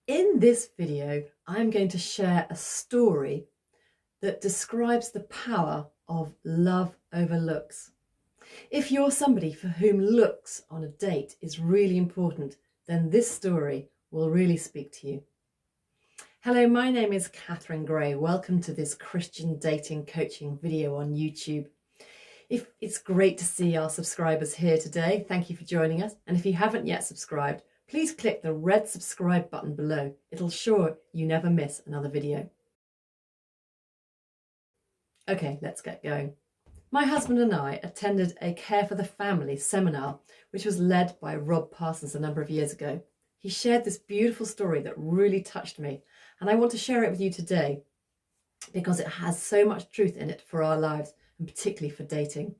In this video, I'm going to share a story that describes the power of love over looks. If you're somebody for whom looks on a date is really important, then this story will really speak to you. Hello, my name is Katharine Gray. Welcome to this Christian dating coaching video on YouTube. It's great to see our subscribers here today. Thank you for joining us. And if you haven't yet subscribed, please click the red subscribe button below. It'll ensure you never miss another video. Okay, let's get going. My husband and I attended a Care for the Family seminar, which was led by Rob Parsons a number of years ago. He shared this beautiful story that really touched me, and I want to share it with you today because it has so much truth in it for our lives, and particularly for dating.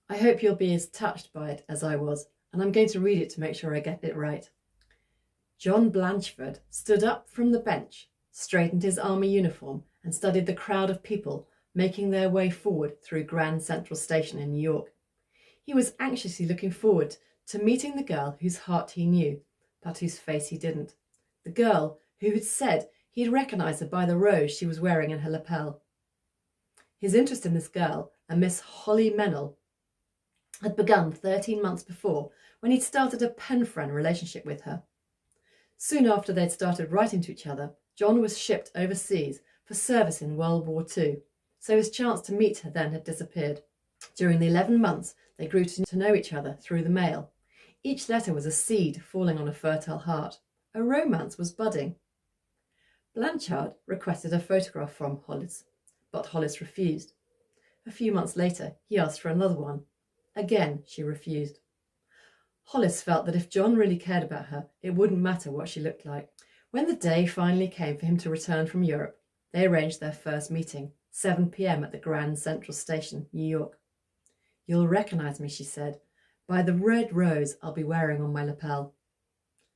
I hope you'll be as touched by it as I was, and I'm going to read it to make sure I get it right. John Blanchford stood up from the bench, straightened his army uniform, and studied the crowd of people making their way forward through Grand Central Station in New York. He was anxiously looking forward to meeting the girl whose heart he knew, but whose face he didn't. The girl who had said he'd recognise her by the rose she was wearing in her lapel. His interest in this girl, a Miss Holly Mennell, had begun 13 months before when he'd started a pen-friend relationship with her. Soon after they'd started writing to each other, John was shipped overseas for service in World War II, so his chance to meet her then had disappeared. During the 11 months, they grew to know each other through the mail. Each letter was a seed falling on a fertile heart. A romance was budding. Blanchard requested a photograph from Hollis, but Hollis refused. A few months later, he asked for another one. Again, she refused. Hollis felt that if John really cared about her, it wouldn't matter what she looked like. When the day finally came for him to return from Europe, they arranged their first meeting, 7 p.m. at the Grand Central Station, New York. "You'll recognise me," she said, "by the red rose I'll be wearing on my lapel."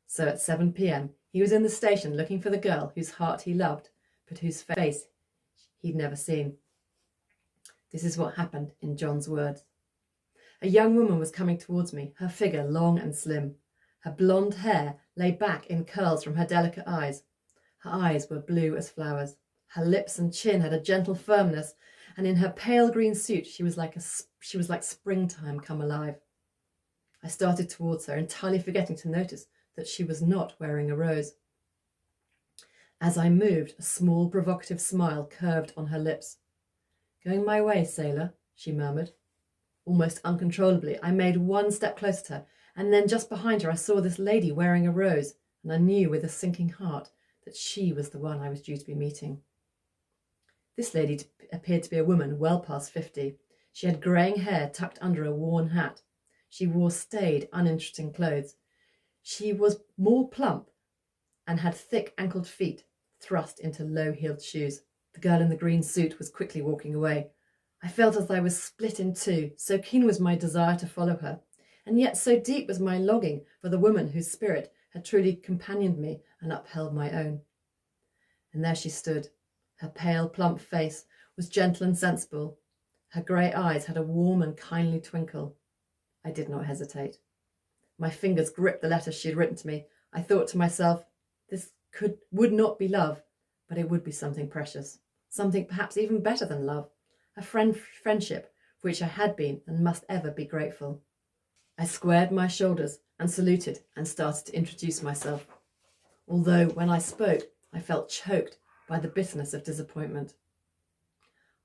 So at 7 p.m. he was in the station looking for the girl whose heart he loved, but whose face he'd never seen. This is what happened in John's words. A young woman was coming towards me, her figure long and slim. Her blonde hair lay back in curls from her delicate eyes. Her eyes were blue as flowers. Her lips and chin had a gentle firmness, and in her pale green suit she was like springtime come alive. I started towards her, entirely forgetting to notice that she was not wearing a rose. As I moved, a small provocative smile curved on her lips. "Going my way, sailor," she murmured. Almost uncontrollably, I made one step closer to her, and then just behind her I saw this lady wearing a rose, and I knew with a sinking heart that she was the one I was due to be meeting. This lady appeared to be a woman well past 50. She had greying hair tucked under a worn hat. She wore staid, uninteresting clothes. She was more plump and had thick ankled feet thrust into low-heeled shoes. The girl in the green suit was quickly walking away. I felt as I was split in two, so keen was my desire to follow her, and yet so deep was my longing for the woman whose spirit had truly companioned me and upheld my own. And there she stood. Her pale, plump face was gentle and sensible. Her grey eyes had a warm and kindly twinkle. I did not hesitate. My fingers gripped the letter she had written to me. I thought to myself, this would not be love, but it would be something precious, something perhaps even better than love. A friendship for which I had been and must ever be grateful. I squared my shoulders and saluted and started to introduce myself, although when I spoke I felt choked by the bitterness of disappointment.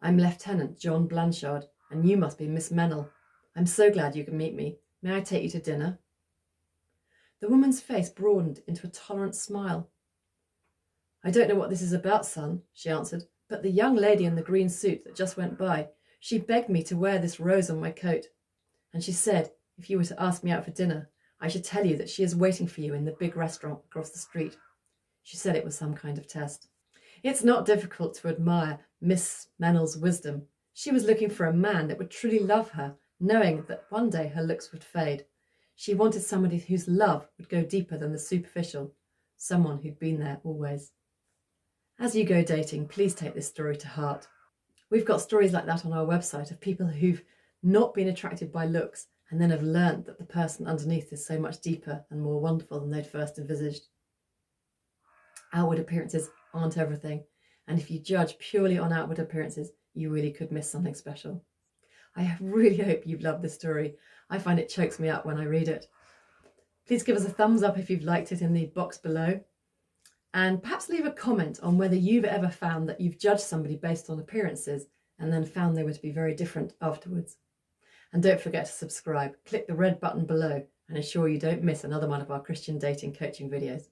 "I'm Lieutenant John Blanchard, and you must be Miss Mennell. I'm so glad you can meet me. May I take you to dinner?" The woman's face broadened into a tolerant smile. "I don't know what this is about, son," she answered, "but the young lady in the green suit that just went by, she begged me to wear this rose on my coat. And she said, if you were to ask me out for dinner, I should tell you that she is waiting for you in the big restaurant across the street. She said it was some kind of test." It's not difficult to admire Miss Mennell's wisdom. She was looking for a man that would truly love her, knowing that one day her looks would fade. She wanted somebody whose love would go deeper than the superficial, someone who'd been there always. As you go dating, please take this story to heart. We've got stories like that on our website of people who've not been attracted by looks and then have learnt that the person underneath is so much deeper and more wonderful than they'd first envisaged. Outward appearances aren't everything. And if you judge purely on outward appearances, you really could miss something special. I really hope you've loved this story. I find it chokes me up when I read it. Please give us a thumbs up if you've liked it in the box below. And perhaps leave a comment on whether you've ever found that you've judged somebody based on appearances and then found they were to be very different afterwards. And don't forget to subscribe. Click the red button below and ensure you don't miss another one of our Christian dating coaching videos.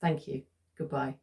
Thank you. Goodbye.